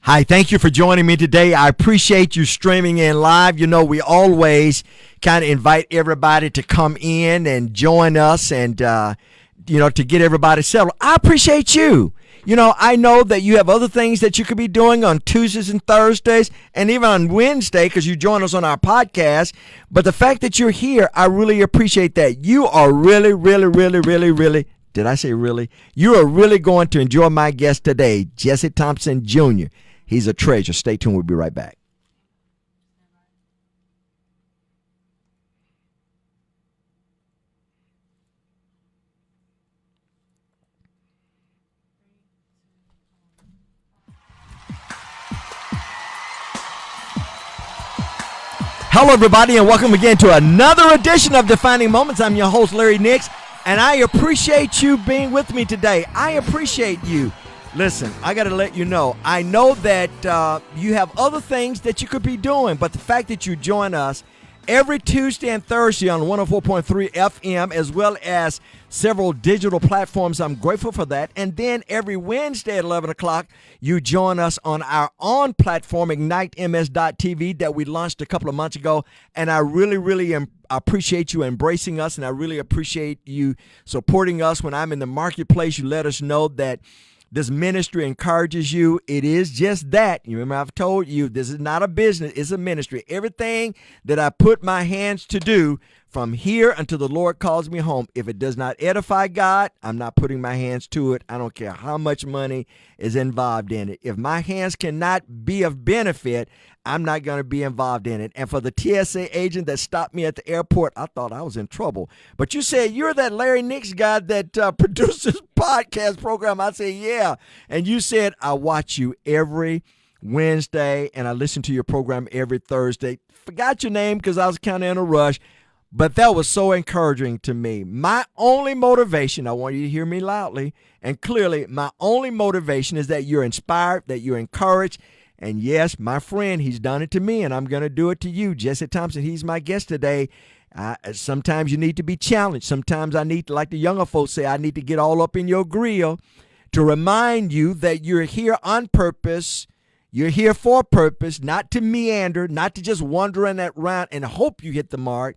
Hi, thank you for joining me today. I appreciate you streaming in live. You know, we always kind of invite everybody to come in and join us and, to get everybody settled. I appreciate you. You know, I know that you have other things that you could be doing on Tuesdays and Thursdays and even on Wednesday because you join us on our podcast. But the fact that you're here, I really appreciate that. You are really, did I say really? You are really going to enjoy my guest today, Jesse Thompson Jr. He's a treasure. Stay tuned. We'll be right back. Hello, everybody, and welcome again to another edition of Defining Moments. I'm your host, Larry Nix, and I appreciate you being with me today. I appreciate you. Listen, I got to let you know, I know that you have other things that you could be doing, but the fact that you join us every Tuesday and Thursday on 104.3 FM, as well as several digital platforms, I'm grateful for that. And then every Wednesday at 11 o'clock, you join us on our own platform, IgniteMS.tv, that we launched a couple of months ago. And I really appreciate you embracing us, and I really appreciate you supporting us. When I'm in the marketplace, you let us know that this ministry encourages you. It is just that. You remember, I've told you, this is not a business. It's a ministry. Everything that I put my hands to do from here until the Lord calls me home, if it does not edify God, I'm not putting my hands to it. I don't care how much money is involved in it. If my hands cannot be of benefit, I'm not going to be involved in it. And for the TSA agent that stopped me at the airport, I thought I was in trouble. But you said, you're that Larry Nix guy that produces podcast program. I said, yeah. And you said, I watch you every Wednesday and I listen to your program every Thursday. Forgot your name because I was kind of in a rush. But that was so encouraging to me. My only motivation, I want you to hear me loudly and clearly, my only motivation is that you're inspired, that you're encouraged. And yes, my friend, he's done it to me, and I'm going to do it to you. Jesse Thompson, he's my guest today. Sometimes you need to be challenged. Sometimes I need to, like the younger folks say, I need to get all up in your grill to remind you that you're here on purpose. You're here for a purpose, not to meander, not to just wander around and hope you hit the mark.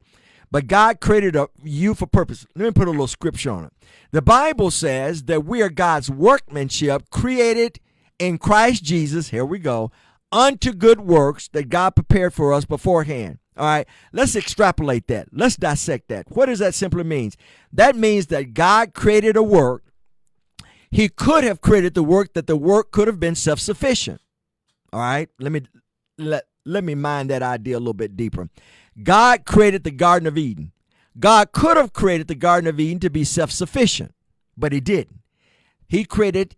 But God created you for purpose. Let me put a little scripture on it. The Bible says that we are God's workmanship, created in Christ Jesus, here we go, unto good works that God prepared for us beforehand. All right, let's extrapolate that. Let's dissect that. What does that simply mean? That means that God created a work. He could have created the work that the work could have been self-sufficient. All right, let me mind that idea a little bit deeper. God created the Garden of Eden. God could have created the Garden of Eden to be self-sufficient, but he didn't. He created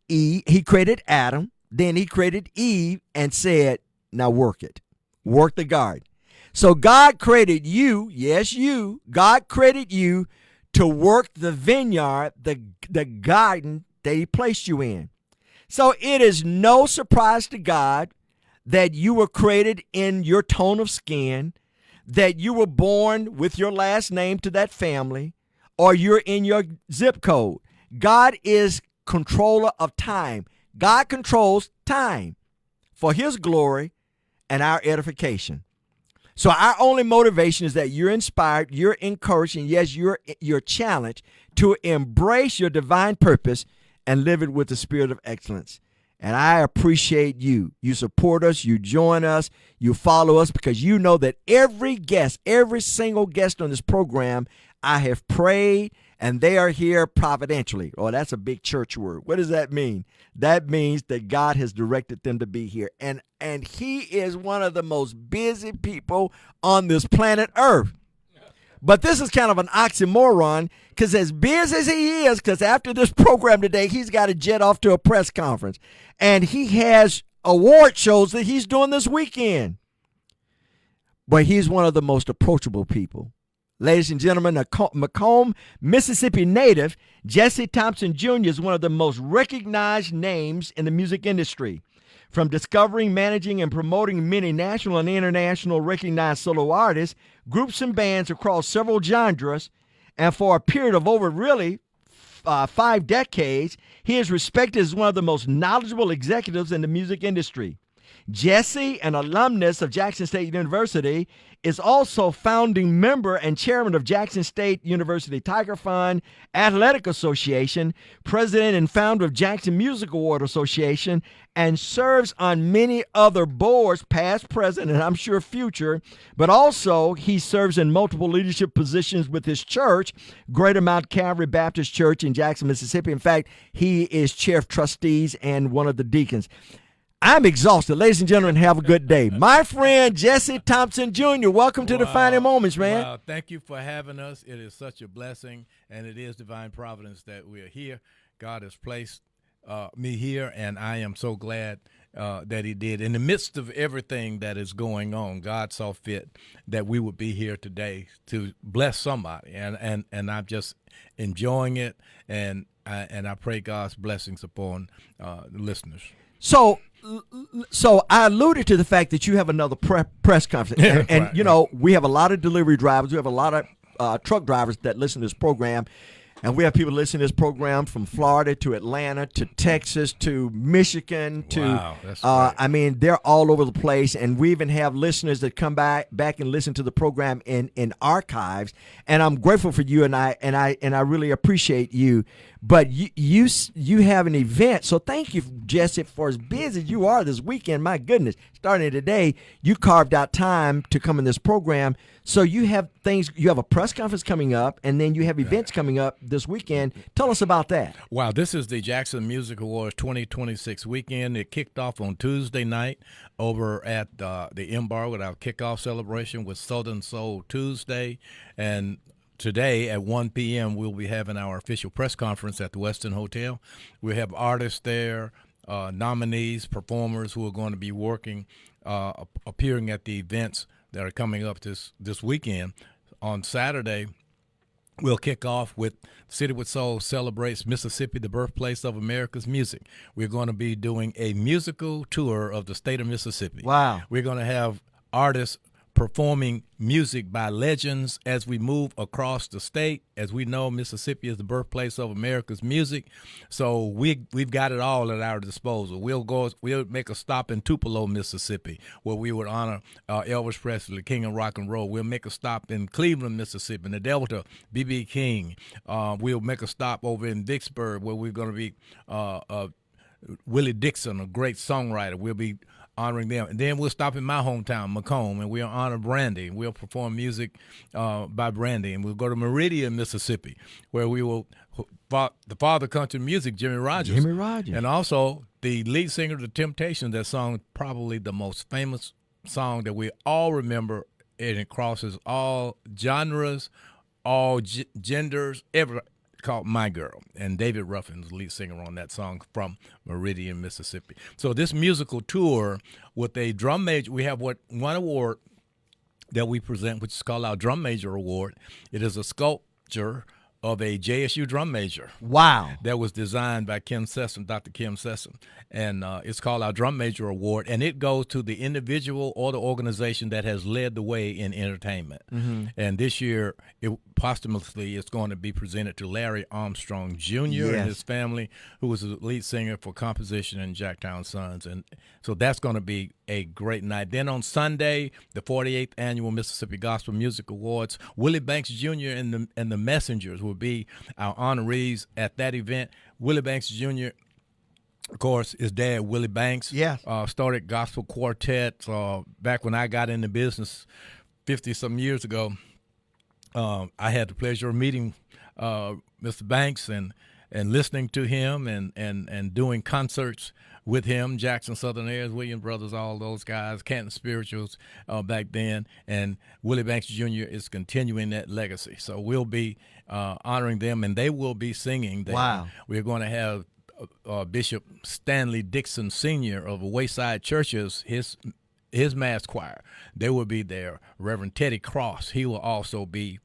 Adam, then he created Eve and said, now work it. Work the garden. So God created you, yes, you, God created you to work the vineyard, the garden that he placed you in. So it is no surprise to God that you were created in your tone of skin, that you were born with your last name to that family, or you're in your zip code. God is controller of time. God controls time for his glory and our edification. So our only motivation is that you're inspired, you're encouraged, and yes, you're challenged to embrace your divine purpose and live it with the spirit of excellence. And I appreciate you. You support us, you join us, you follow us, because you know that every guest, every single guest on this program, I have prayed, and they are here providentially. Oh, that's a big church word. What does that mean? That means that God has directed them to be here. And he is one of the most busy people on this planet Earth. But this is kind of an oxymoron, because as busy as he is, because after this program today, he's got to jet off to a press conference. And he has award shows that he's doing this weekend. But he's one of the most approachable people. Ladies and gentlemen, a McComb, Mississippi native, Jesse Thompson Jr. is one of the most recognized names in the music industry. From discovering, managing, and promoting many national and international recognized solo artists, groups and bands across several genres, and for a period of over 5 decades, he is respected as one of the most knowledgeable executives in the music industry. Jesse, an alumnus of Jackson State University, is also founding member and chairman of Jackson State University Tiger Fund Athletic Association, president and founder of Jackson Music Award Association, and serves on many other boards, past, present, and I'm sure future. But also, he serves in multiple leadership positions with his church, Greater Mount Calvary Baptist Church in Jackson, Mississippi. In fact, he is chair of trustees and one of the deacons. I'm exhausted. Ladies and gentlemen, have a good day. My friend, Jesse Thompson Jr., welcome to Defining Moments, man. Wow, thank you for having us. It is such a blessing, and it is divine providence that we are here. God has placed me here, and I am so glad that he did. In the midst of everything that is going on, God saw fit that we would be here today to bless somebody, and I'm just enjoying it, and I pray God's blessings upon the listeners. So I alluded to the fact that you have another press conference, and right, you know, we have a lot of delivery drivers, we have a lot of truck drivers that listen to this program, and we have people listening to this program from Florida to Atlanta to Texas to Michigan to, wow, that's great. I mean, they're all over the place, and we even have listeners that come back and listen to the program in archives, and I'm grateful for you, and I really appreciate you. But you have an event, so thank you, Jesse, for as busy as you are this weekend. My goodness, starting today, you carved out time to come in this program. So you have things. You have a press conference coming up, and then you have events coming up this weekend. Tell us about that. Wow, this is the Jackson Music Awards 2026 weekend. It kicked off on Tuesday night over at the M-Bar with our kickoff celebration with Southern Soul Tuesday, and today at 1 p.m. we'll be having our official press conference at the Westin Hotel. We have artists there, nominees, performers who are going to be working, appearing at the events that are coming up this weekend. On Saturday, we'll kick off with City with Soul celebrates Mississippi, the birthplace of America's music. We're going to be doing a musical tour of the state of Mississippi. Wow. We're going to have artists performing music by legends as we move across the state. As we know, Mississippi is the birthplace of America's music, so we've got it all at our disposal. We'll make a stop in Tupelo, Mississippi, where we would honor Elvis Presley, the king of rock and roll. We'll make a stop in Cleveland, Mississippi, in the Delta, B.B. King. We'll make a stop over in Vicksburg, where we're going to be Willie Dixon, a great songwriter. We'll be honoring them. And then we'll stop in my hometown, McComb, and we'll honor Brandy. We'll perform music by Brandy. And we'll go to Meridian, Mississippi, where we will the father country music, Jimmy Rogers. Jimmy Rogers. And also the lead singer of The Temptations, that song, probably the most famous song that we all remember, and it crosses all genres, all genders, called My Girl, and David Ruffin's the lead singer on that song from Meridian, Mississippi. So this musical tour with a drum major, we have one award that we present, which is called our Drum Major Award. It is a sculpture of a JSU drum major. Wow. That was designed by Dr. Kim Sessom. And it's called our Drum Major Award, and it goes to the individual or the organization that has led the way in entertainment. Mm-hmm. And this year, posthumously, it's going to be presented to Larry Armstrong Jr. and his family, who was the lead singer for composition in Jacktown Sons. And so that's going to be a great night. Then on Sunday, the 48th Annual Mississippi Gospel Music Awards, Willie Banks Jr. and the Messengers will be our honorees at that event. Willie Banks Jr., of course, his dad, Willie Banks, started gospel quartets back when I got into business 50-some years ago. I had the pleasure of meeting Mr. Banks and listening to him and doing concerts with him, Jackson Southern Airs, Williams Brothers, all those guys, Canton Spirituals back then. And Willie Banks Jr. is continuing that legacy. So we'll be honoring them, and they will be singing there. Wow. We're going to have Bishop Stanley Dixon Sr. of Wayside Churches, his mass choir. They will be there. Reverend Teddy Cross, he will also be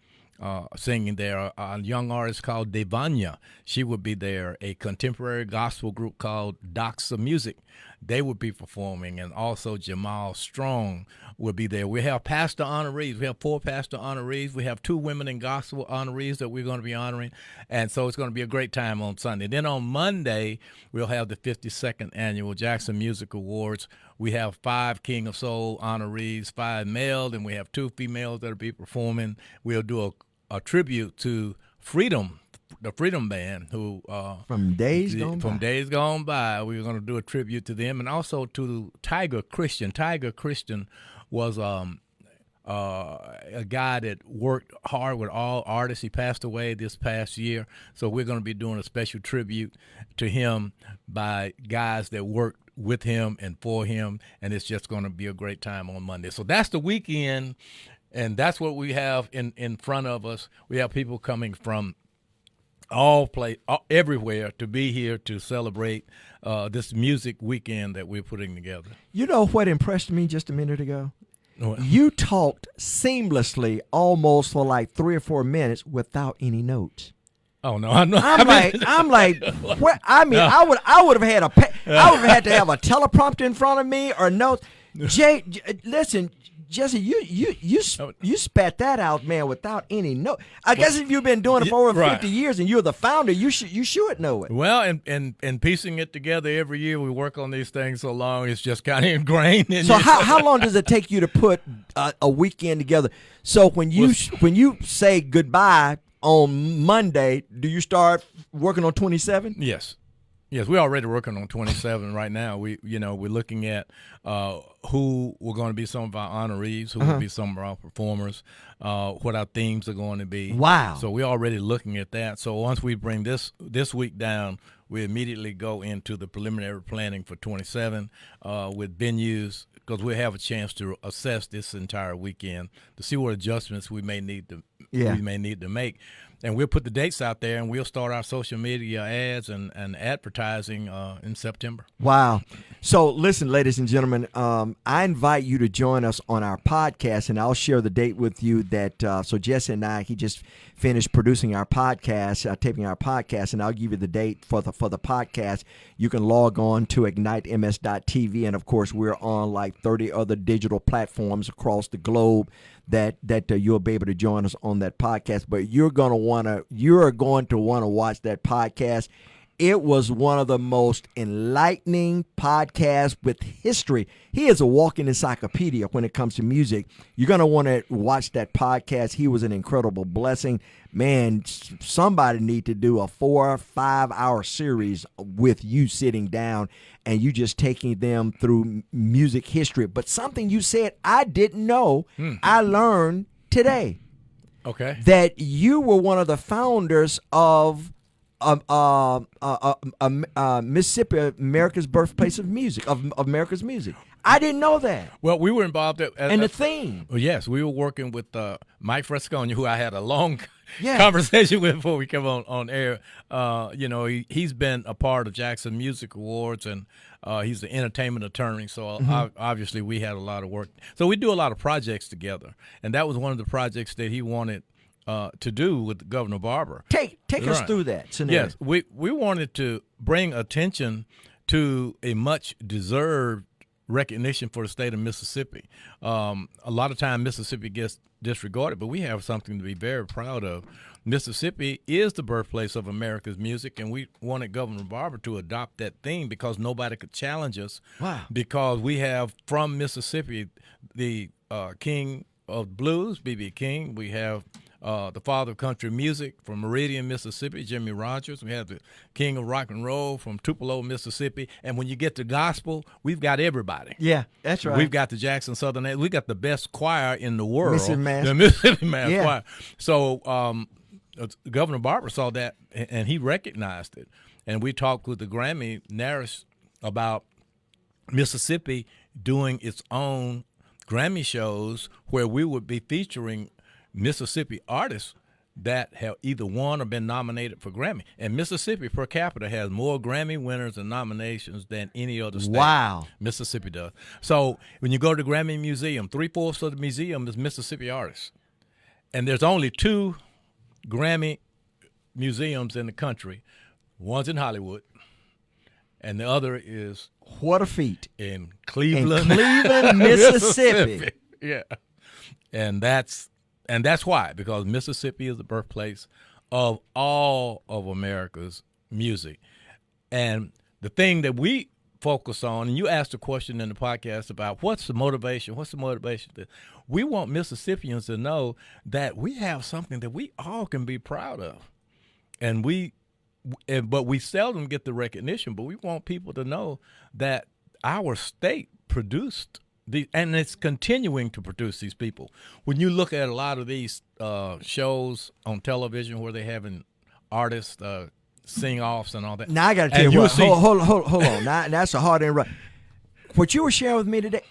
singing there. A young artist called Devanya, she would be there. A contemporary gospel group called Doxa Music, they would be performing, and also Jamal Strong will be there. We have pastor honorees. We have 4 pastor honorees. We have 2 women in gospel honorees that we're going to be honoring, and so it's going to be a great time on Sunday. Then on Monday, we'll have the 52nd Annual Jackson Music Awards We have 5 King of Soul honorees, 5 male, and we have 2 females that will be performing. We'll do a tribute to Freedom, the Freedom Band, who from days gone by. We were going to do a tribute to them, and also to Tiger Christian. Tiger Christian was a guy that worked hard with all artists. He passed away this past year, so we're going to be doing a special tribute to him by guys that worked with him and for him, and it's just going to be a great time on Monday. So that's the weekend, and that's what we have in front of us. We have people coming from everywhere to be here to celebrate this music weekend that we're putting together. You know what impressed me just a minute ago? What? You talked seamlessly almost for like 3 or 4 minutes without any notes. Oh no, I'm not. I'm like, what? I mean, I would have had I would have had to have a teleprompter in front of me or notes. Listen, Jesse, you spat that out, man, without any note. I guess if you've been doing it for over 50 years and you're the founder, you should know it. Well, and piecing it together every year, we work on these things so long, it's just kind of ingrained in So you. how long does it take you to put a weekend together? So when you say goodbye on Monday, do you start working on 27? Yes, we're already working on 27 right now. We're looking at who were going to be some of our honorees, who will be some of our performers, what our themes are going to be. Wow! So we're already looking at that. So once we bring this week down, we immediately go into the preliminary planning for 27 with venues, because we have a chance to assess this entire weekend to see what adjustments we may need to make. And we'll put the dates out there, and we'll start our social media ads and advertising in September. Wow. So listen, ladies and gentlemen, I invite you to join us on our podcast, and I'll share the date with you that so Jesse and I, he just finished producing our podcast, taping our podcast, and I'll give you the date for the podcast. You can log on to ignitems.tv, and of course we're on like 30 other digital platforms across the globe that you'll be able to join us on that podcast. But you're going to want to watch that podcast. It was one of the most enlightening podcasts with history. He is a walking encyclopedia when it comes to music. You're going to want to watch that podcast. He was an incredible blessing. Man, somebody need to do a 4 or 5 hour series with you sitting down and you just taking them through music history. But something you said I didn't know, I learned today. Okay. That you were one of the founders of Mississippi, America's birthplace of music, of America's music. I didn't know that. Well, we were involved and the theme. Well, yes, we were working with Mike Fresconia, who I had a long conversation with before we came on air. He's been a part of Jackson Music Awards, and he's an entertainment attorney. So obviously we had a lot of work. So we do a lot of projects together, and that was one of the projects that he wanted to do with Governor Barber. Take us through that scenario. Yes, we wanted to bring attention to a much deserved recognition for the state of Mississippi. A lot of time Mississippi gets disregarded, but we have something to be very proud of. Mississippi is the birthplace of America's music, and we wanted Governor Barber to adopt that theme because nobody could challenge us. Wow. Because we have from Mississippi the king of blues, B.B. King. We have the father of country music from Meridian, Mississippi, Jimmy Rogers. We have the king of rock and roll from Tupelo, Mississippi. And when you get to gospel, we've got everybody. Yeah, that's right. We've got the Jackson Southern. We got the best choir in the world, the Mississippi Mass Choir. So Governor Barber saw that, and he recognized it. And we talked with the Grammy narrative about Mississippi doing its own Grammy shows where we would be featuring Mississippi artists that have either won or been nominated for Grammy. And Mississippi per capita has more Grammy winners and nominations than any other state. Wow. Mississippi does. So when you go to the Grammy Museum, 3/4 of the museum is Mississippi artists. And there's only 2 Grammy museums in the country. One's in Hollywood, and the other is what a feat in Cleveland, Mississippi. Yeah. And that's why, because Mississippi is the birthplace of all of America's music. And the thing that we focus on, and you asked a question in the podcast about what's the motivation? What's the motivation? We want Mississippians to know that we have something that we all can be proud of, but we seldom get the recognition. But we want people to know that our state produced and it's continuing to produce these people. When you look at a lot of these shows on television where they're having artists sing-offs and all that. Now I got to tell you what. Hold on. Now that's a hard interrupt. What you were sharing with me today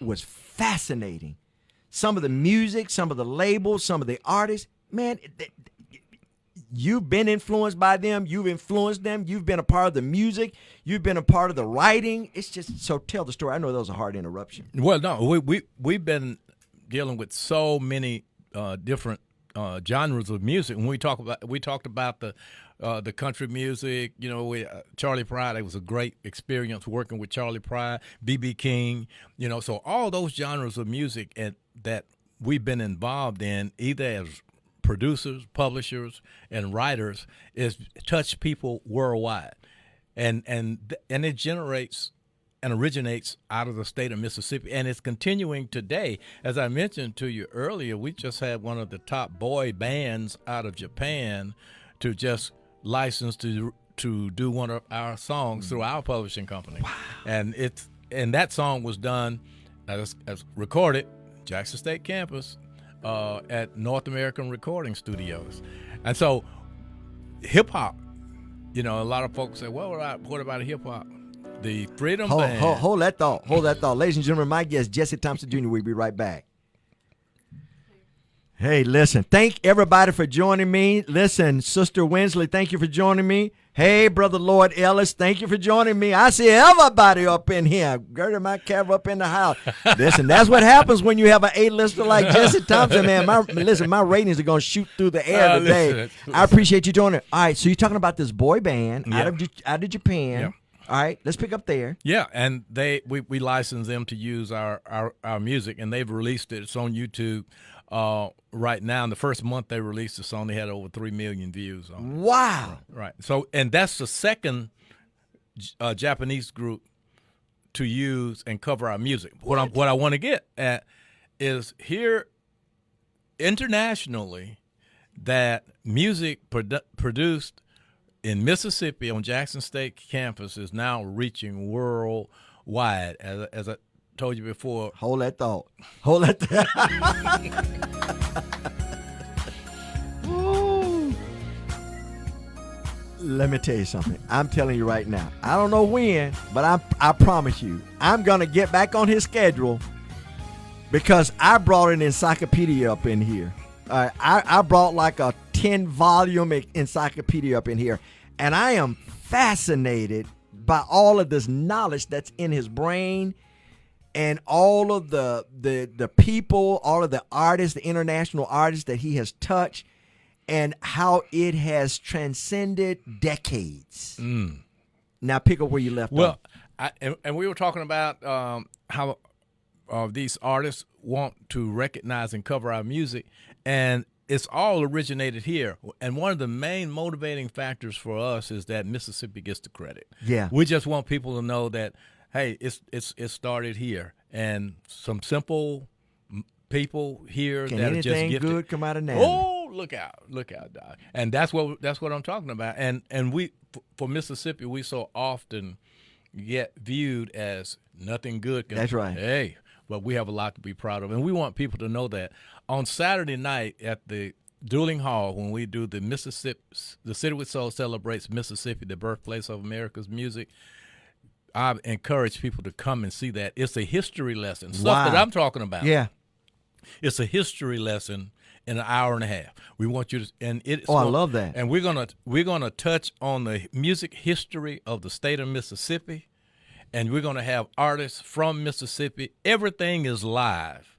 was fascinating. Some of the music, some of the labels, some of the artists. Man, you've been influenced by them. You've influenced them. You've been a part of the music. You've been a part of the writing. It's just so tell the story. I know that was a hard interruption. Well, no, we've been dealing with so many different genres of music. When we talked about the country music, Charlie Pride. It was a great experience working with Charlie Pride, B.B. King. So all those genres of music that we've been involved in, either as producers, publishers, and writers, is touch people worldwide, and it generates and originates out of the state of Mississippi, and it's continuing today. As I mentioned to you earlier, we just had one of the top boy bands out of Japan to just license to do one of our songs through our publishing company. Wow. And that song was done as recorded Jackson State campus at North American Recording Studios. And so hip-hop, a lot of folks say, well, what about hip-hop? The Freedom Band. Hold that thought. Ladies and gentlemen, my guest, Jesse Thompson Jr. We'll be right back. Hey, listen, thank everybody for joining me. Listen, Sister Winsley, thank you for joining me. Hey, Brother Lord Ellis, thank you for joining me. I see everybody up in here. Gertie, my camera up in the house. Listen, that's what happens when you have an A-lister like Jesse Thompson, man. My ratings are going to shoot through the air today. I appreciate you joining. All right, so you're talking about this boy band out of Japan. Yeah. All right, let's pick up there. Yeah, and we license them to use our music, and they've released it. It's on YouTube. Right now, in the first month they released the song, they had over 3 million views on it. Wow. Right. So, and that's the second Japanese group to use and cover our music. What I want to get at is here internationally that music produced in Mississippi on Jackson State campus is now reaching worldwide. As I told you before. Hold that thought. Let me tell you something. I'm telling you right now. I don't know when, but I promise you, I'm going to get back on his schedule because I brought an encyclopedia up in here. I brought like a 10-volume encyclopedia up in here, and I am fascinated by all of this knowledge that's in his brain and all of the people, all of the artists, the international artists that he has touched, and how it has transcended decades. Now pick up where you left off. And we were talking about how these artists want to recognize and cover our music, and it's all originated here. And one of the main motivating factors for us is that Mississippi gets the credit. Yeah, we just want people to know that, hey, it started here, and some simple people here that are just gifted. Anything good come out of Nashville? Oh, look out, Doc. And that's what I'm talking about. And we, for Mississippi, we so often get viewed as nothing good. That's right. Hey, but we have a lot to be proud of, and we want people to know that. On Saturday night at the Dueling Hall, when we do the City with Soul celebrates Mississippi, the birthplace of America's music, I encourage people to come and see that. It's a history lesson. Stuff that I'm talking about. Yeah. It's a history lesson in an hour and a half. We want you to, and it's. I love that. And we're gonna touch on the music history of the state of Mississippi, and we're gonna have artists from Mississippi. Everything is live.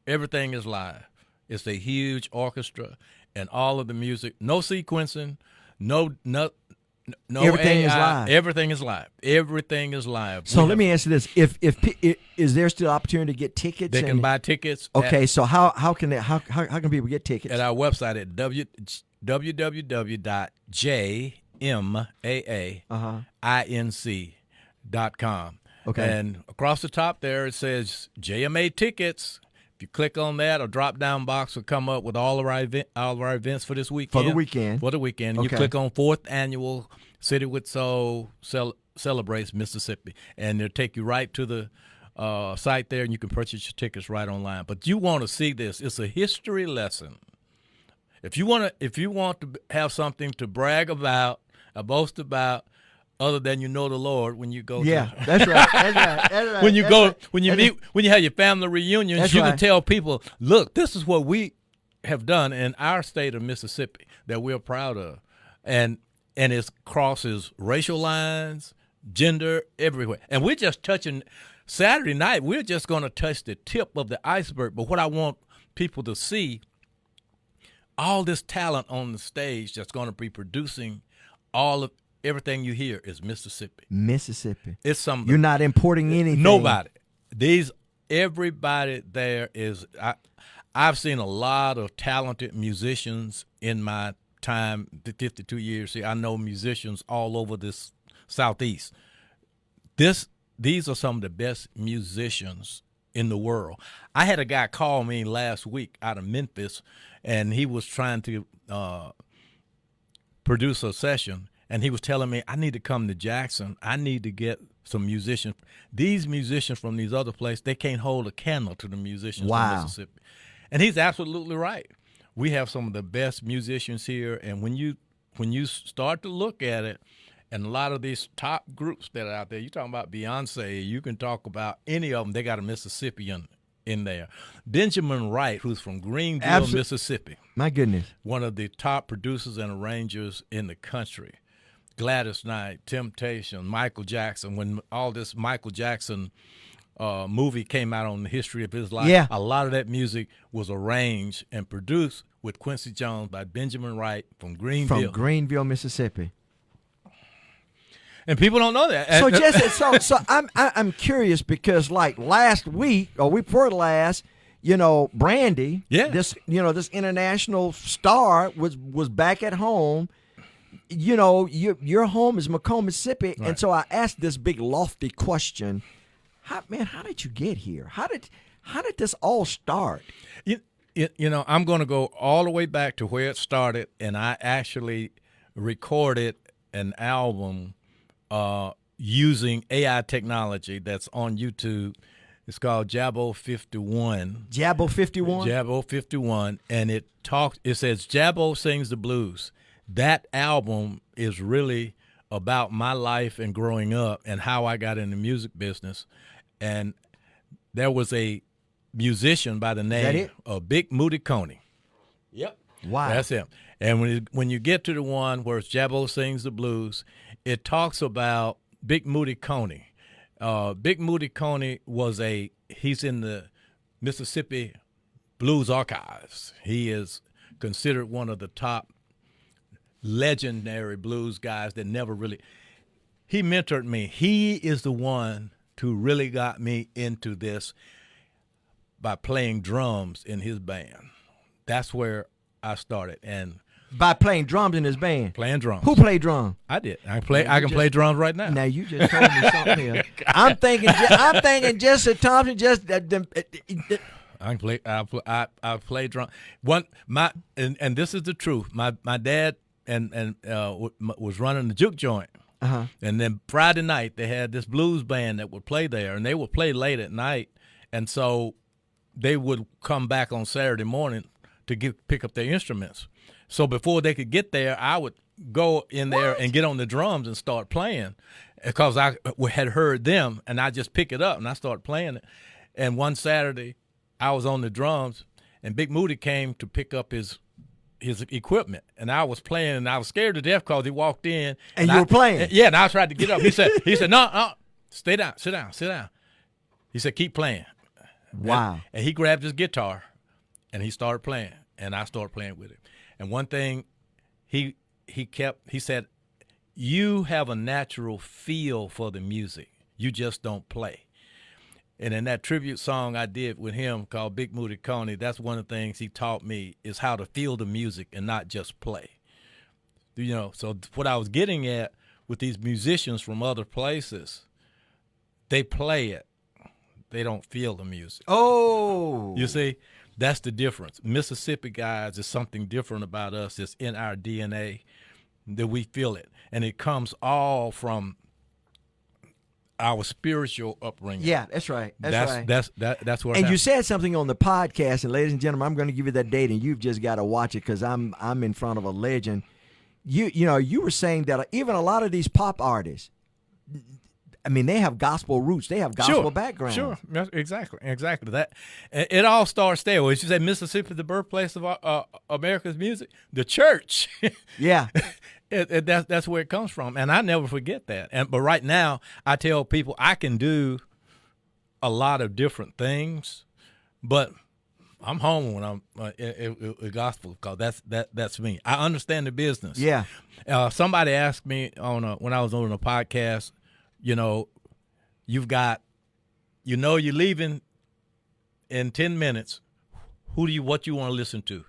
Everything is live. It's a huge orchestra, and all of the music, no sequencing, no. Everything AI, is live. Everything is live. Everything is live. So let me ask you this: If is there still opportunity to get tickets? They can buy tickets. Okay, so how can people get tickets? At our website at www.jmaainc.com. Okay. And across the top there it says JMA tickets. If you click on that, a drop-down box will come up with all of our events for this weekend. For the weekend. For the weekend. And Okay. you click on 4th Annual City with Soul Celebrates Mississippi. And it'll take you right to the site there, and you can purchase your tickets right online. But you want to see this. It's a history lesson. If you want to have something to brag about, boast about, other than the Lord, when you go, Yeah, that's right. That's right. when you go, when you have your family reunions, That's you right. can tell people, look, this is what we have done in our state of Mississippi that we're proud of, and it crosses racial lines, gender, everywhere. And we're just touching. Saturday night, we're just going to touch the tip of the iceberg. But what I want people to see, all this talent on the stage that's going to be producing everything you hear is Mississippi. Mississippi. It's something. You're not importing anything. Nobody. Everybody there is. I've seen a lot of talented musicians in my time, 52 years here. I know musicians all over this Southeast. These are some of the best musicians in the world. I had a guy call me last week out of Memphis, and he was trying to produce a session, and he was telling me, I need to come to Jackson. I need to get some musicians. These musicians from these other places, they can't hold a candle to the musicians Wow. from Mississippi. And he's absolutely right. We have some of the best musicians here, and when you start to look at it, and a lot of these top groups that are out there, you're talking about Beyonce, you can talk about any of them. They got a Mississippian in there. Benjamin Wright, who's from Greenville, Mississippi. My goodness. One of the top producers and arrangers in the country. Gladys Knight, Temptation, Michael Jackson. When all this Michael Jackson movie came out on the history of his life, Yeah. a lot of that music was arranged and produced with Quincy Jones by Benjamin Wright from Greenville. From Greenville, Mississippi. And people don't know that. So Jesse, so I'm curious because like last week or week before last, Brandy, Yeah. this international star was back at home. Your home is McComb, Mississippi, Right. and so I asked this big lofty question: how did you get here? How did this all start? I'm going to go all the way back to where it started, and I actually recorded an album using AI technology that's on YouTube. It's called Jabbo 51. Jabbo 51. Jabbo 51, and it says Jabbo Sings the Blues. That album is really about my life and growing up and how I got in the music business. And there was a musician by the name of Big Moody Coney. Yep. Wow. That's him. And when you get to the one where it's Jabbo Sings the Blues, it talks about Big Moody Coney. Big Moody Coney he's in the Mississippi Blues Archives. He is considered one of the top legendary blues guys that he mentored me. He is the one who really got me into this by playing drums in his band. That's where I started. And By playing drums in his band. playing drums. Who played drums? I did. I can play drums right now. Now you just told me something else. I'm thinking Jesse Thompson just. I can play. I play drum. And this is the truth. My dad was running the juke joint. Uh-huh. And then Friday night they had this blues band that would play there, and they would play late at night, and so they would come back on Saturday morning to pick up their instruments. So before they could get there, I would go in there and get on the drums and start playing because I had heard them, and I just pick it up and I start playing it. And one Saturday, I was on the drums, and Big Moody came to pick up his equipment, and I was playing, and I was scared to death because he walked in. And you were playing? Yeah, and I tried to get up. He said, no, stay down, sit down. He said, keep playing. Wow. And he grabbed his guitar, and he started playing, and I started playing with him. And one thing he said, you have a natural feel for the music. You just don't play. And in that tribute song I did with him called Big Moody Coney, that's one of the things he taught me is how to feel the music and not just play. So what I was getting at with these musicians from other places, they play it. They don't feel the music. Oh. You see, that's the difference. Mississippi guys, is something different about us. It's in our DNA that we feel it. And it comes all from our spiritual upbringing. Yeah, that's right. That's right. That's what. And you said something on the podcast, and ladies and gentlemen, I'm going to give you that date, and you've just got to watch it because I'm in front of a legend. You were saying that even a lot of these pop artists, I mean, they have gospel roots. They have gospel background. Sure, exactly. That it all starts there. Well, you say Mississippi, the birthplace of America's music, the church. Yeah, that's where it comes from, and I never forget that. But right now, I tell people I can do a lot of different things, but I'm home when I'm in gospel because that's me. I understand the business. Yeah. Somebody asked me when I was on a podcast. You've got, you're leaving in 10 minutes. What you want to listen to?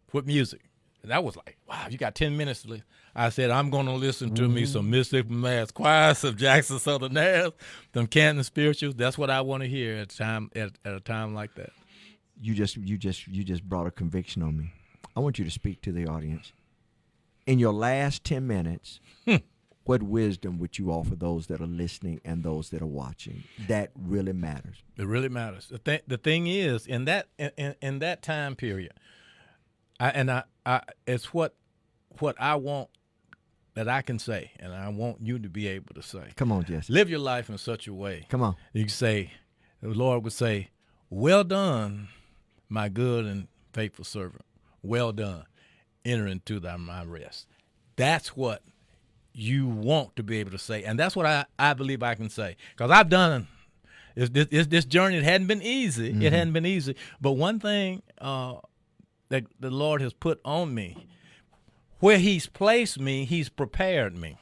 What music? And that was like, wow, you got 10 minutes to listen. I said, I'm going to listen to me some Mississippi Mass Choir, some Jackson Southern Jazz, some Canton Spirituals. That's what I want to hear at a time like that. You just brought a conviction on me. I want you to speak to the audience. In your last 10 minutes, what wisdom would you offer those that are listening and those that are watching? That really matters. It really matters. The thing is, in that time period, it's what I want that I can say, and I want you to be able to say. Come on, Jesse. Live your life in such a way. Come on. You can say, the Lord would say, "Well done, my good and faithful servant. Well done. Enter into my rest." That's what you want to be able to say, and that's what I believe I can say, because I've done this journey. It hadn't been easy. Mm-hmm. It hadn't been easy, but one thing that the Lord has put on me, where He's placed me, He's prepared me.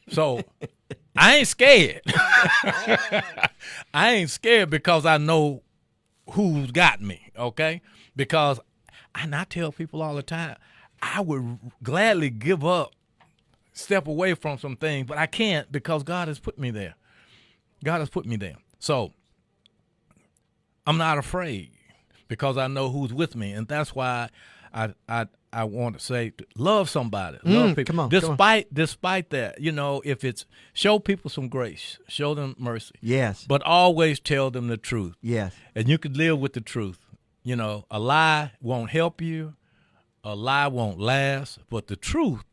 So I ain't scared. I ain't scared because I know who's got me. Okay, because and I tell people all the time, I would gladly give up, step away from some things, but I can't because God has put me there. God has put me there. So I'm not afraid because I know who's with me, and that's why I want to say, love somebody, love people. Come on, despite that, if it's show people some grace, show them mercy. Yes. But always tell them the truth. Yes. And you could live with the truth. A lie won't help you. A lie won't last, but the truth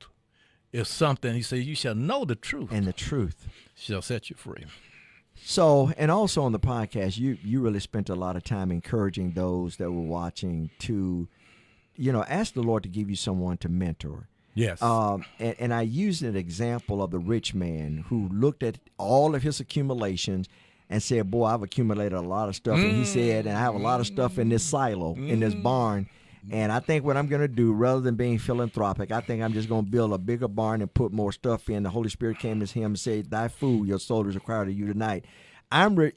is something. He says, you shall know the truth. And the truth shall set you free. So, and also on the podcast, you really spent a lot of time encouraging those that were watching to, ask the Lord to give you someone to mentor. Yes. And I used an example of the rich man who looked at all of his accumulations and said, boy, I've accumulated a lot of stuff. And he said, and I have a lot of stuff in this silo, in this barn. And I think what I'm going to do, rather than being philanthropic, I think I'm just going to build a bigger barn and put more stuff in. The Holy Spirit came to him and said, thy food, your soul is required of you tonight.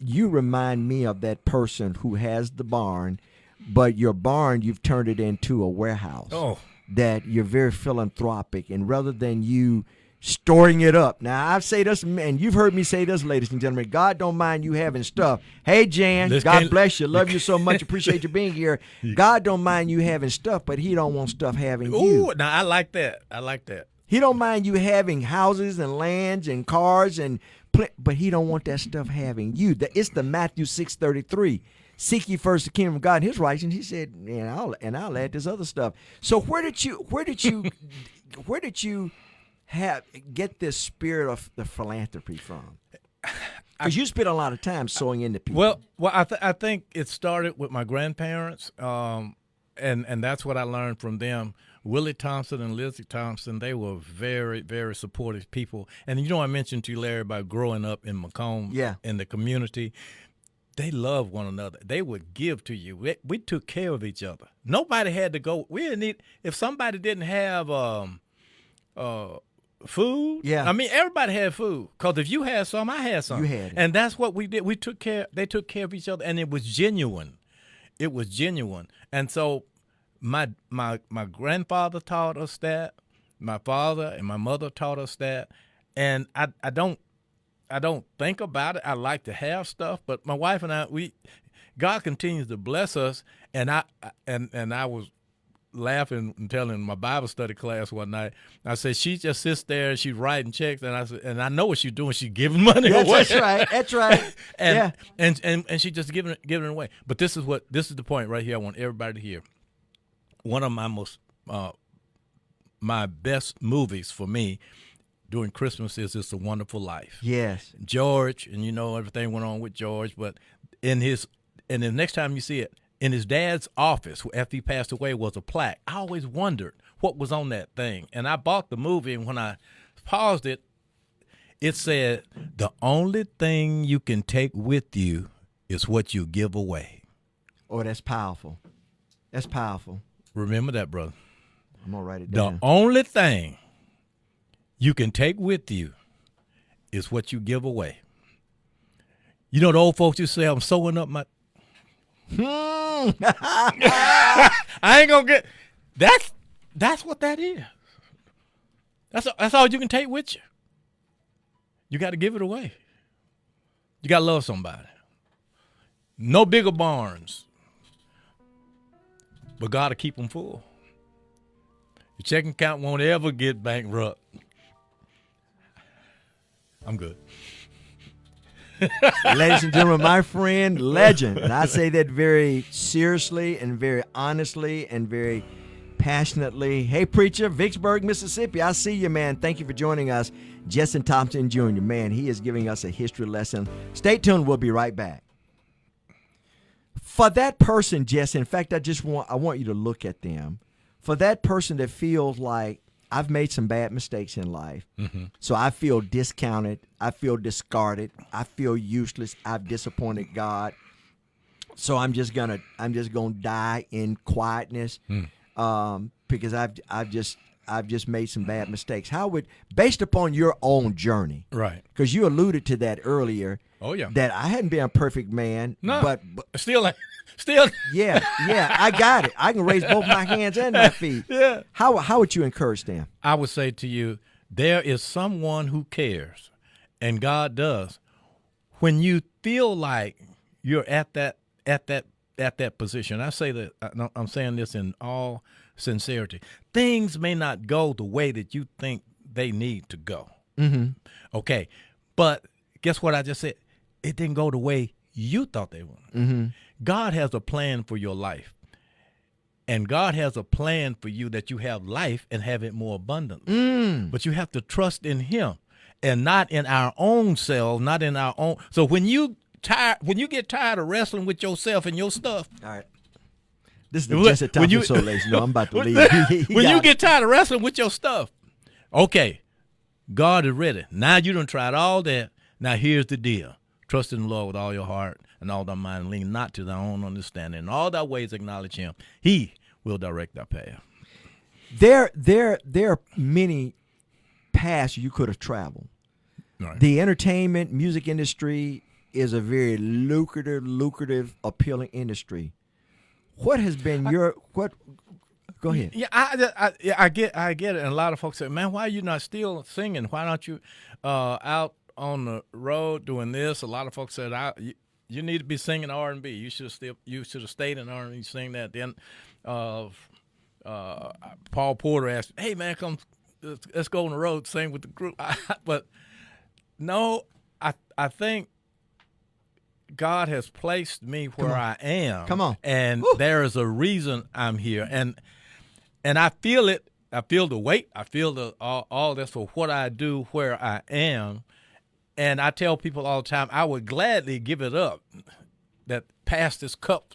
You remind me of that person who has the barn, but your barn, you've turned it into a warehouse. Oh. That you're very philanthropic. And rather than you storing it up. Now, I say this, and you've heard me say this, ladies and gentlemen, God don't mind you having stuff. Hey, Jan, God bless you. Love you so much. Appreciate you being here. God don't mind you having stuff, but He don't want stuff having you. Ooh, now I like that. He don't mind you having houses and lands and cars, but He don't want that stuff having you. It's the Matthew 6:33. Seek ye first the kingdom of God and His righteousness. He said, I'll add this other stuff. So where did you get this spirit of the philanthropy from? Because you spent a lot of time sowing into people. Well, I think it started with my grandparents, and that's what I learned from them. Willie Thompson and Lizzie Thompson, they were very, very supportive people. And I mentioned to you, Larry, about growing up in McComb, in the community. They loved one another. They would give to you. We took care of each other. Nobody had to go. We didn't need, if somebody didn't have food. Yeah. I mean, everybody had food. Because if you had some, I had some. You had it. And that's what we did. They took care of each other, and it was genuine. It was genuine. And so my grandfather taught us that. My father and my mother taught us that. and I don't think about it. I like to have stuff, but my wife and I, God continues to bless us, and I was laughing and telling my Bible study class one night. I said, she just sits there and she's writing checks, and I said, and I know what she's doing. She's giving money away. That's right. That's right. and, and she's just giving it away. But this is the point right here. I want everybody to hear. One of my best movies for me during Christmas is It's a Wonderful Life. Yes. George, and everything went on with George, but and the next time you see it, in his dad's office, after he passed away, was a plaque. I always wondered what was on that thing. And I bought the movie, and when I paused it, it said, the only thing you can take with you is what you give away. Oh, that's powerful. That's powerful. Remember that, brother. I'm going to write it down. The only thing you can take with you is what you give away. You know the old folks used to say, I'm sewing up my... I ain't gonna get that's what that is. That's all you can take with you. You got to give it away. You got to love somebody. No bigger barns, but God will keep them full. Your checking account won't ever get bankrupt. I'm good. Ladies and gentlemen, my friend, legend, and I say that very seriously and very honestly and very passionately. Hey, preacher, Vicksburg, Mississippi, I see you, man. Thank you for joining us. Justin Thompson Jr., man, he is giving us a history lesson. Stay tuned. We'll be right back. For that person, Jess, in fact, I want you to look at them. For that person that feels like, I've made some bad mistakes in life, so I feel discounted. I feel discarded. I feel useless. I've disappointed God, so I'm just gonna die in quietness, because I've just made some bad mistakes. How would, based upon your own journey, right? Because you alluded to that earlier. Oh yeah, that I hadn't been a perfect man, no, but still. Yeah, I got it. I can raise both my hands and my feet. Yeah. How would you encourage them? I would say to you, there is someone who cares, and God does. When you feel like you're at that position, I say that I'm saying this in all sincerity. Things may not go the way that you think they need to go. Okay, but guess what I just said? It didn't go the way you thought they would. God has a plan for your life, and God has a plan for you that you have life and have it more abundantly. But you have to trust in Him and not in our own self, not in our own. So when you get tired of wrestling with yourself and your stuff. All right. This is the Jesse Thompson Show, ladies. No, I'm about to leave. When you get tired of wrestling with your stuff, okay, God is ready. Now you done tried all that. Now here's the deal. Trust in the Lord with all your heart and all thy mind, and lean not to thy own understanding. In all thy ways acknowledge Him. He will direct thy path. There are many paths you could have traveled. Right. The entertainment, music industry is a very lucrative, appealing industry. What has been what? Go ahead. Yeah, I get it. And a lot of folks say, "Man, why are you not still singing? Why aren't you out on the road doing this?" A lot of folks said, "You need to be singing R&B. You should have stayed in R&B, sing that." Then Paul Porter asked, "Hey man, come, let's go on the road, sing with the group." But no, I think God has placed me where I am. Come on. And Woo. there is a reason I'm here. And I feel it. I feel the weight. I feel all this for what I do where I am. And I tell people all the time, I would gladly give it up, that pass this cup.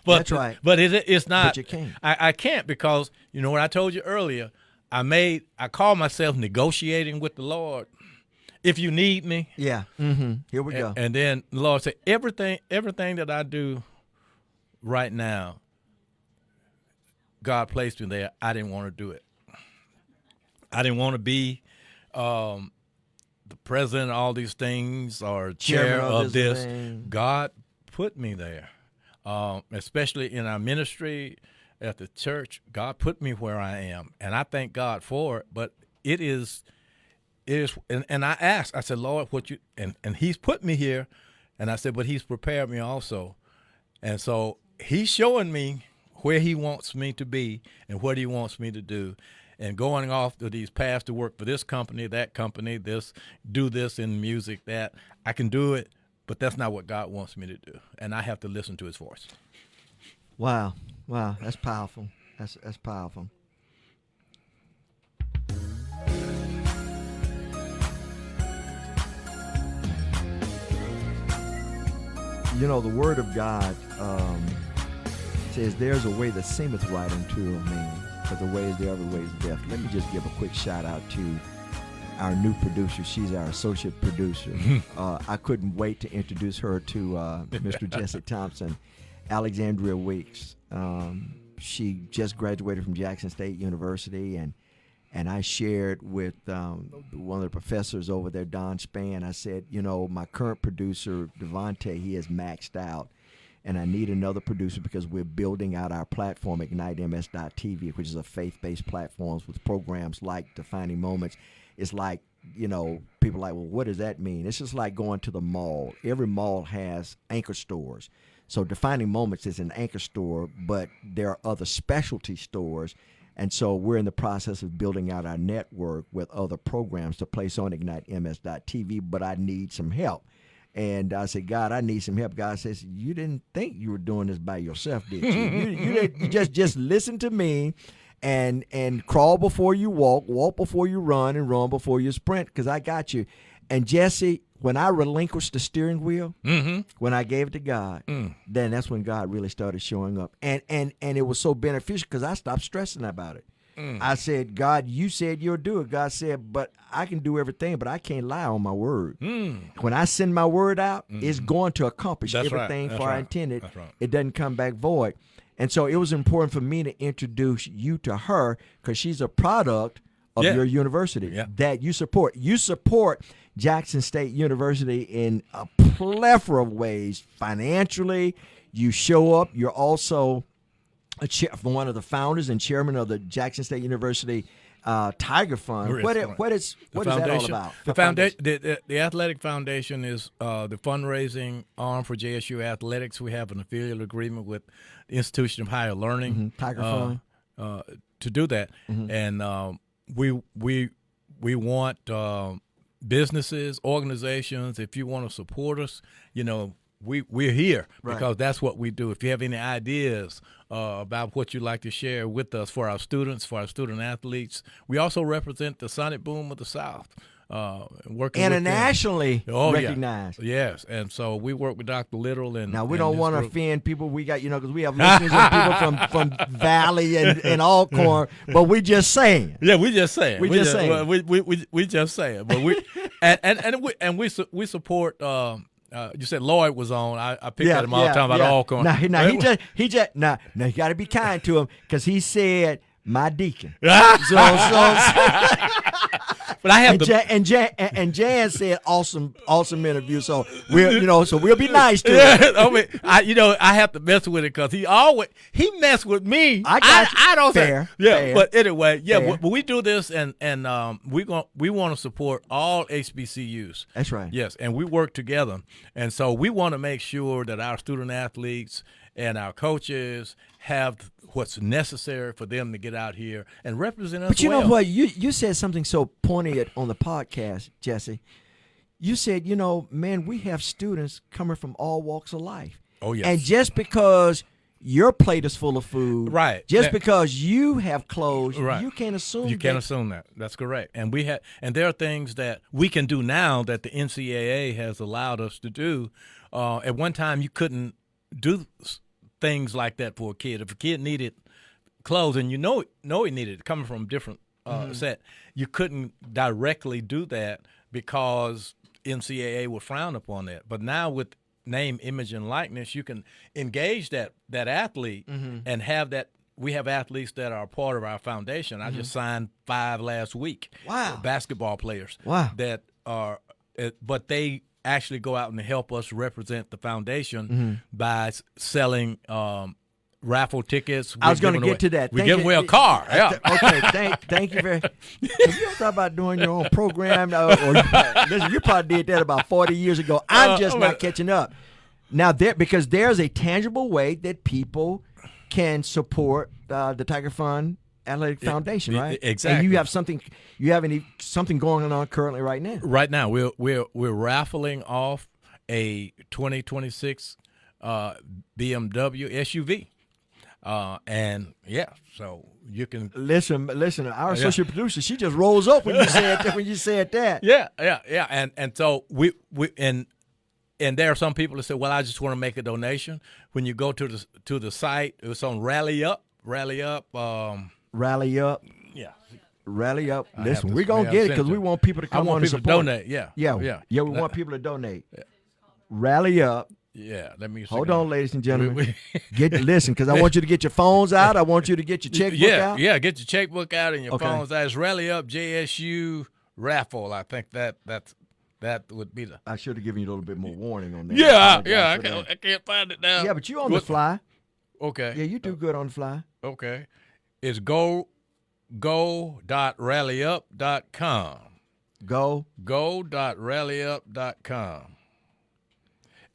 But, that's right. But it's not. But you can't. I can't, because, what I told you earlier, I call myself negotiating with the Lord. If you need me. Yeah. Here we go. And then the Lord said, everything that I do right now, God placed me there. I didn't want to do it. I didn't want to be the president of all these things or chair of this. God put me there, especially in our ministry at the church. God put me where I am, and I thank God for it. But it is is, and I asked, I said, Lord, what you, and he's put me here, and I said, but he's prepared me also. And so he's showing me where he wants me to be and what he wants me to do. And going off to these paths to work for this company, that company, this, do this in music, that, I can do it, but that's not what God wants me to do. And I have to listen to his voice. Wow. Wow. That's powerful. That's powerful. You know, the word of God says there's a way that seemeth right unto a man, but the ways the other ways death. Let me just give a quick shout out to our new producer. She's our associate producer. I couldn't wait to introduce her to Mr. Jesse Thompson. Alexandria Weeks. She just graduated from Jackson State University, and I shared with one of the professors over there, Don Spann. I said, you know, my current producer, Devontae, he is maxed out, and I need another producer because we're building out our platform, IgniteMS.tv, which is a faith-based platform with programs like Defining Moments. It's like, you know, people are like, well, what does that mean? It's just like going to the mall. Every mall has anchor stores. So Defining Moments is an anchor store, but there are other specialty stores. And so we're in the process of building out our network with other programs to place on IgniteMS.tv, but I need some help. And I said, God, I need some help. God says, you didn't think you were doing this by yourself, did you? You just listen to me and crawl before you walk before you run, and run before you sprint, because I got you. And Jesse, when I relinquished the steering wheel, when I gave it to God, then that's when God really started showing up. And it was so beneficial because I stopped stressing about it. I said, God, you said you'll do it. God said, but I can do everything, but I can't lie on my word. When I send my word out, it's going to accomplish everything for I intended. It doesn't come back void. And so it was important for me to introduce you to her because she's a product of your university that you support. You support Jackson State University in a plethora of ways. Financially, you show up. You're also one of the founders and chairman of the Jackson State University Tiger Fund. What is that all about? The Athletic Foundation is the fundraising arm for JSU Athletics. We have an affiliate agreement with the Institution of Higher Learning, Tiger Fund, to do that. And we want businesses, organizations. If you want to support us, you know, we're here because that's what we do. If you have any ideas about what you'd like to share with us for our students, for our student athletes, we also represent the Sonic Boom of the South. Working internationally recognized. Yes, and so we work with Dr. Little. And now we don't want to offend people. We got, because we have listeners and people from Valley and Alcorn, but we just saying. Yeah, we just saying. We just saying. We just saying. But we support. You said Lloyd was on. I picked at him all the time about Alcorn. Now he you got to be kind to him because he said my deacon. But I have and Jan said awesome interview. So we'll be nice to him. I mean, I have to mess with it because he messed with me. I don't fair. Fair. But anyway, but we do this and we want to support all HBCUs. That's right. Yes, and we work together, and so we want to make sure that our student athletes and our coaches have what's necessary for them to get out here and represent us. But you know what? You said something so poignant on the podcast, Jesse. You said, man, we have students coming from all walks of life. Oh, yes. And just because your plate is full of food, just because you have clothes, you can't assume You can't assume that. That's correct. And there are things that we can do now that the NCAA has allowed us to do. At one time, you couldn't do things like that for a kid. If a kid needed clothes, and he needed it, coming from a different set, you couldn't directly do that because NCAA would frown upon that. But now with name, image, and likeness, you can engage that athlete and have that. We have athletes that are part of our foundation. I just signed 5 last week. Wow. Basketball players. Wow. That are, but they actually go out and help us represent the foundation by selling raffle tickets. I was going to get to that. We give away a car. Yeah. Okay. Thank you very. You don't talk about doing your own program. Listen, you probably did that about 40 years ago. I'm just not catching up now. Because there's a tangible way that people can support the Tiger Fund Athletic Foundation, right? Exactly. And you have something going on currently right now. Right now, we're raffling off a 2026 BMW SUV, and so you can listen. Our associate producer, she just rolls up when you said that. Yeah, and so we and there are some people that say, well, I just want to make a donation. When you go to the site, it's on Rally Up. Rally Up. Yeah. Rally Up. Listen, we're going to get it because we want people to come on and support. Donate. Yeah. We want people to donate. Yeah. Rally Up. Yeah. Let me hold on, ladies and gentlemen. Listen, because I want you to get your phones out. I want you to get your checkbook out. Yeah, get your checkbook out and your phones out. It's Rally Up JSU raffle. I think that would be the. I should have given you a little bit more warning on that. I can't find it now. Yeah, but you on the fly. Okay. Yeah, you do good on the fly. Okay. It's go.rallyup.com. Go.rallyup.com.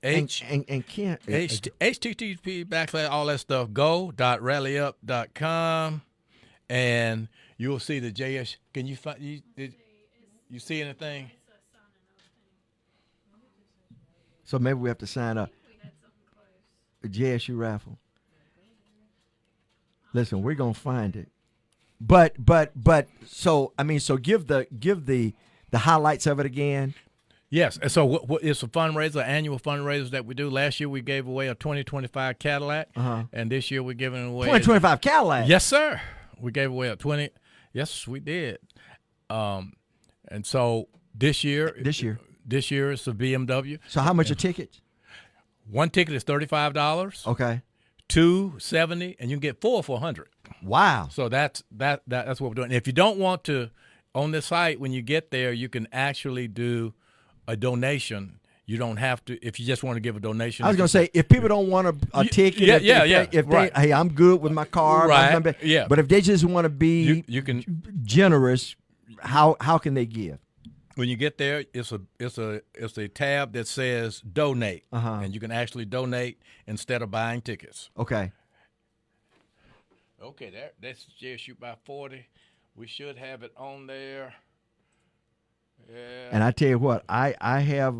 And Ken. HTTP / all that stuff. Go.rallyup.com. And you'll see the JS. Can you find you see anything? So maybe we have to sign up. The JSU raffle. Listen, we're gonna find it. But so give the highlights of it again. Yes, and so it's a fundraiser, annual fundraiser that we do. Last year we gave away a 2025 Cadillac, and this year we're giving away 2025 Cadillac. Yes, sir. We gave away a 20. Yes, we did. And so this year it's a BMW. So how much a ticket? One ticket is $35. Okay. Two $70, and you can get four for $100. Wow! So that's what we're doing. If you don't want to, on the site when you get there, you can actually do a donation. You don't have to if you just want to give a donation. I was going to say if people don't want a ticket, hey, I'm good with my card, right? But if they just want to be you can generous, how can they give? When you get there, it's a tab that says donate, and you can actually donate instead of buying tickets. Okay. Okay, that's JSU by 40. We should have it on there. Yeah. And I tell you what, I have.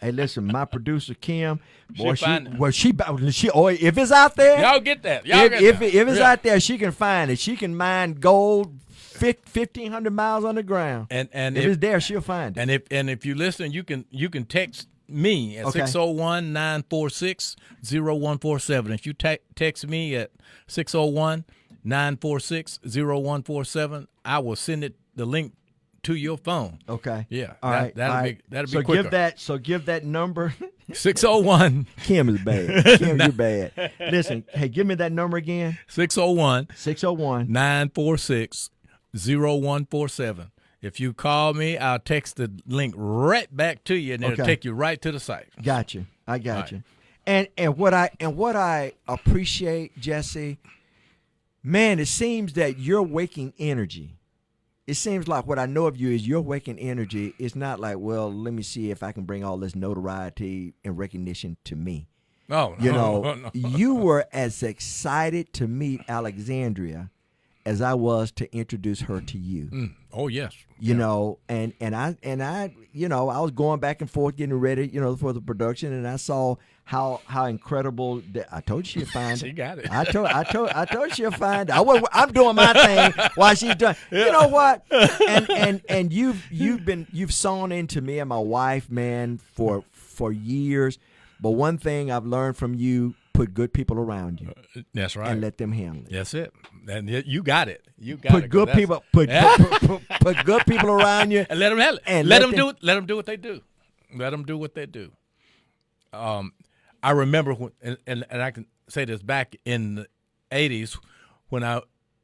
Hey, listen, my producer Kim, boy, if it's out there, y'all get that. If it's out there, she can find it. She can mine gold 1,500 miles on the ground. And if it's there, she'll find it. And if you listen, you can text me at 601-946-0147. If you text me at 601-946-0147, I will send the link to your phone. Okay. Yeah. All right. That'll be so quicker. Give that number. 601. Kim is bad. Kim, you're bad. Listen, hey, give me that number again. 601. 946-0147. If you call me, I'll text the link right back to you, and it'll take you right to the site. Got you. I got you. And what I appreciate, Jesse, man, it seems that you're waking energy. It seems like what I know of you is you're waking energy. It's not like, well, let me see if I can bring all this notoriety and recognition to me. No. You were as excited to meet Alexandria as I was to introduce her to you. Oh, yes. You know, and I I was going back and forth getting ready, for the production, and I saw how incredible I told you she'd find it. She got it. I told she'd find it. I'm doing my thing while she's doing. You know what? And you've sown into me and my wife, man, for years. But one thing I've learned from you: put good people around you. That's right. And let them handle it. That's it. And you got it. Put good people. Put good people around you, and let them handle it. And let them do it. Let them do what they do. Let them do what they do. I remember when, and I can say this, back in the 80s when I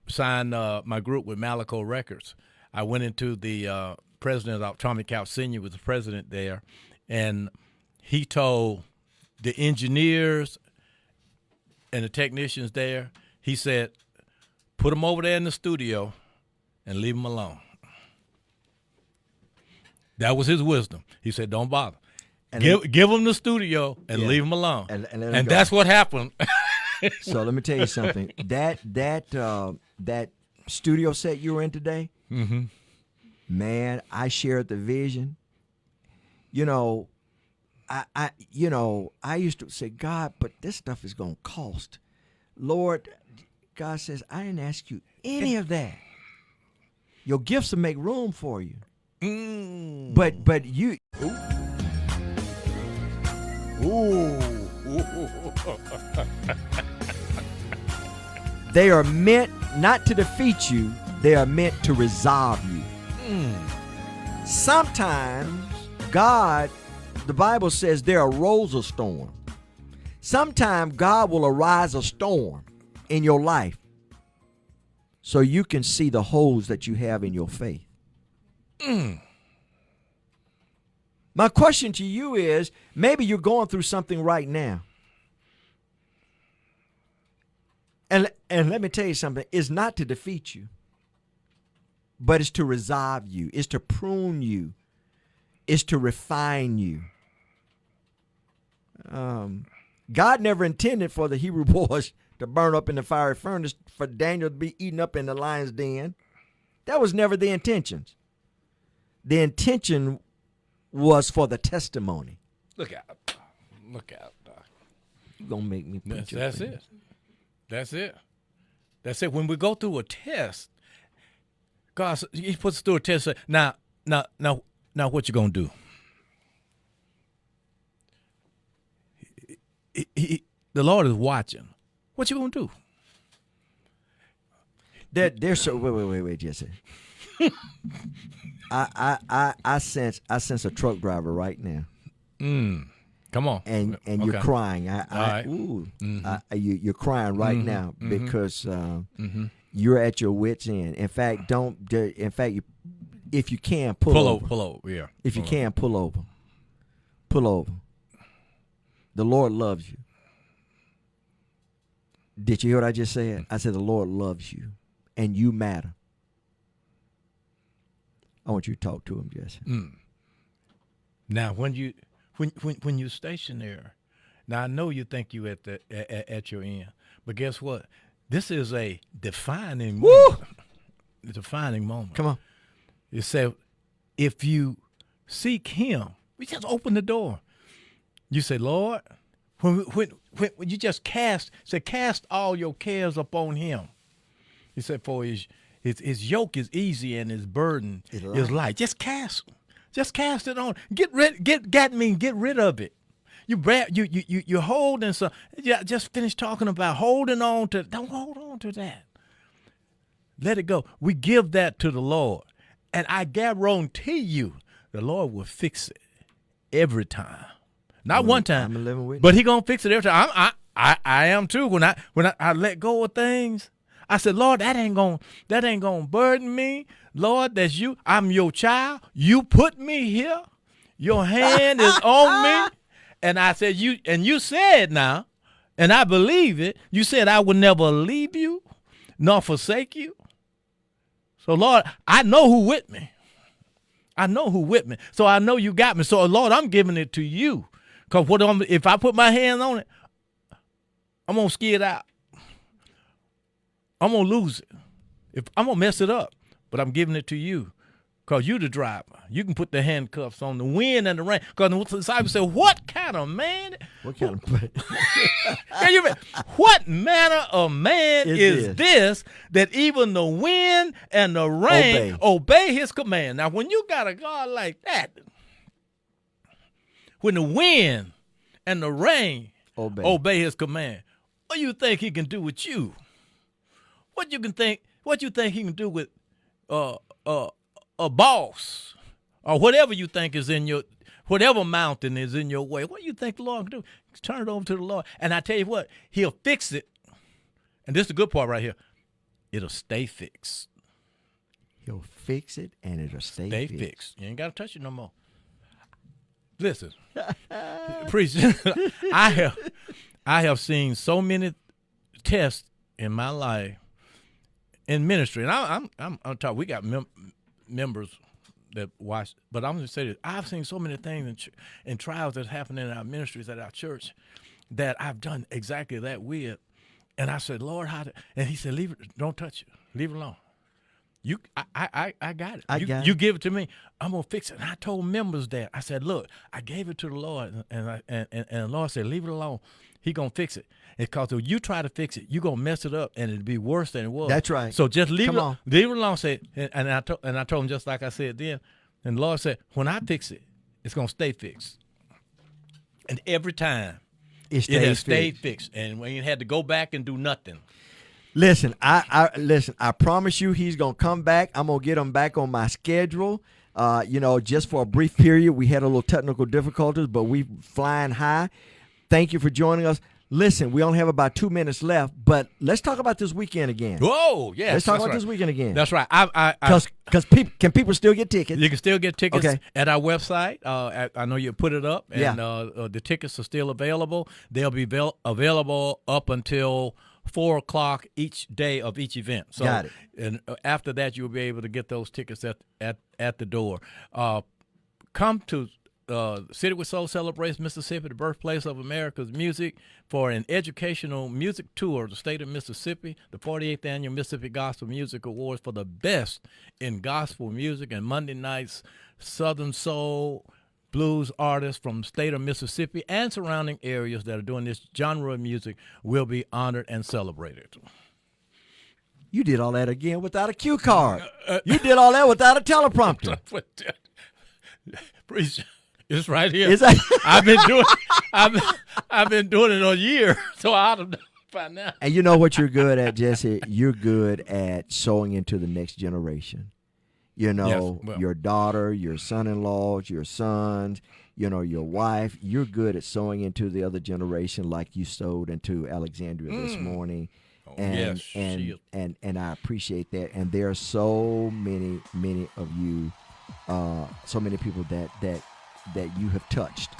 signed my group with Malaco Records. I went into the president of Tommy Couch Sr. was the president there, and he told the engineers and the technicians there, he said, put them over there in the studio and leave them alone. That was his wisdom. He said, don't bother. And give them the studio and leave them alone. And that's what happened. So let me tell you something. That studio set you were in today, man, I shared the vision. You know, I used to say, God, but this stuff is going to cost. Lord, God says, I didn't ask you any of that. Your gifts will make room for you. But you. Ooh. They are meant not to defeat you. They are meant to resolve you. Sometimes God, the Bible says there arose a storm. Sometimes God will arise a storm in your life so you can see the holes that you have in your faith. My question to you is, maybe you're going through something right now. And let me tell you something, it's not to defeat you, but it's to resolve you, it's to prune you, it's to refine you. God never intended for the Hebrew boys to burn up in the fiery furnace, for Daniel to be eaten up in the lion's den. That was never the intentions. The intention was for the testimony. Look out. Look out, Doc. You're going to make me preach. That's it. That's it. That's it. When we go through a test, God, he puts us through a test. Now, what you going to do? The Lord is watching. What you going to do? There's so wait, Jesse. I sense a truck driver right now. Come on. And you're crying. You're crying right now because you're at your wit's end. In fact, if you can pull over. Yeah. If you can pull over. Pull over. The Lord loves you. Did you hear what I just said? I said the Lord loves you, and you matter. I want you to talk to him, Jesse. Now, when you station there, now I know you think you at your end, but guess what? This is a defining moment. A defining moment. Come on. It said, if you seek him, we just open the door. You say, Lord, when you just cast all your cares upon him. He said, for his yoke is easy and his burden is light. Just cast it on. Get rid of it. You're holding some. Yeah, just finished talking about holding on to. Don't hold on to that. Let it go. We give that to the Lord, and I guarantee you, the Lord will fix it every time. Not one time, I'm living with but He gonna fix it every time. I am too. When I let go of things, I said, Lord, that ain't gonna burden me. Lord, that's you. I'm your child. You put me here. Your hand is on me. And I said, you said now, and I believe it. You said I would never leave you nor forsake you. So Lord, I know who with me. So I know you got me. So Lord, I'm giving it to you. Because if I put my hand on it, I'm going to skid out. I'm going to lose it. I'm going to mess it up. But I'm giving it to you. Because you the driver. You can put the handcuffs on the wind and the rain. Because the disciples said, what kind of man? What kind of what manner of man is this that even the wind and the rain obey his command? Now, when you got a God like that, when the wind and the rain obey his command, what do you think he can do with you? What you think he can do with a boss or whatever you think is in your, whatever mountain is in your way? What do you think the Lord can do? Turn it over to the Lord. And I tell you what, he'll fix it. And this is the good part right here. It'll stay fixed. He'll fix it and it'll stay fixed. You ain't got to touch it no more. Listen, priest, I have seen so many test in my life in ministry, and I'm talking. We got members that watch, but I'm going to say this: I've seen so many things and trials that happen in our ministries at our church that I've done exactly that with. And I said, Lord, and he said, leave it, don't touch it, leave it alone. I got it. You give it to me, I'm gonna fix it. And I told members that. I said, look, I gave it to the Lord, and the Lord said, leave it alone. He gonna fix it. Because if you try to fix it, you gonna mess it up, and it'll be worse than it was. That's right. So just leave it alone. Said, and I told him just like I said then. And the Lord said, when I fix it, it's gonna stay fixed. And every time, it has stayed fixed, and we ain't had to go back and do nothing. Listen, I promise you, he's gonna come back. I'm gonna get him back on my schedule. Just for a brief period, we had a little technical difficulties, but we flying high. Thank you for joining us. Listen, we only have about 2 minutes left, but let's talk about this weekend again. Whoa, yes. Let's talk about this weekend again. That's right. Because can people still get tickets? You can still get tickets at our website. I know you put it up, and the tickets are still available. They'll be available up until 4 o'clock each day of each event. So, got it. And after that, you'll be able to get those tickets at the door. Come to City with Soul celebrates Mississippi, the birthplace of America's music, for an educational music tour of the state of Mississippi, the 48th Annual Mississippi Gospel Music Awards for the best in gospel music, and Monday nights, Southern Soul, blues artists from the state of Mississippi and surrounding areas that are doing this genre of music will be honored and celebrated. You did all that again without a cue card. You did all that without a teleprompter. It's right here. I've been doing it a year, so I ought to know by now. And you know what you're good at, Jesse? You're good at sowing into the next generation. Your daughter, your son-in-laws, your sons, your wife. You're good at sowing into the other generation like you sowed into Alexandria this morning. And I appreciate that. And there are so many of you, so many people that you have touched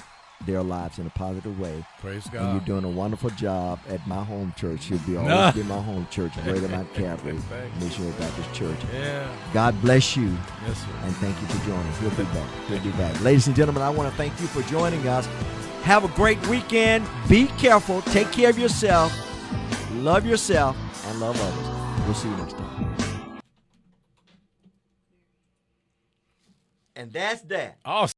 their lives in a positive way. Praise God. And you're doing a wonderful job at my home church. You'll be always be my home church, Greater Mount Calvary Missionary Baptist Church. Yeah. God bless you. Yes, sir. And thank you for joining. We'll be back. We'll be back. Ladies and gentlemen, I want to thank you for joining us. Have a great weekend. Be careful. Take care of yourself. Love yourself and love others. We'll see you next time. And that's that. Awesome.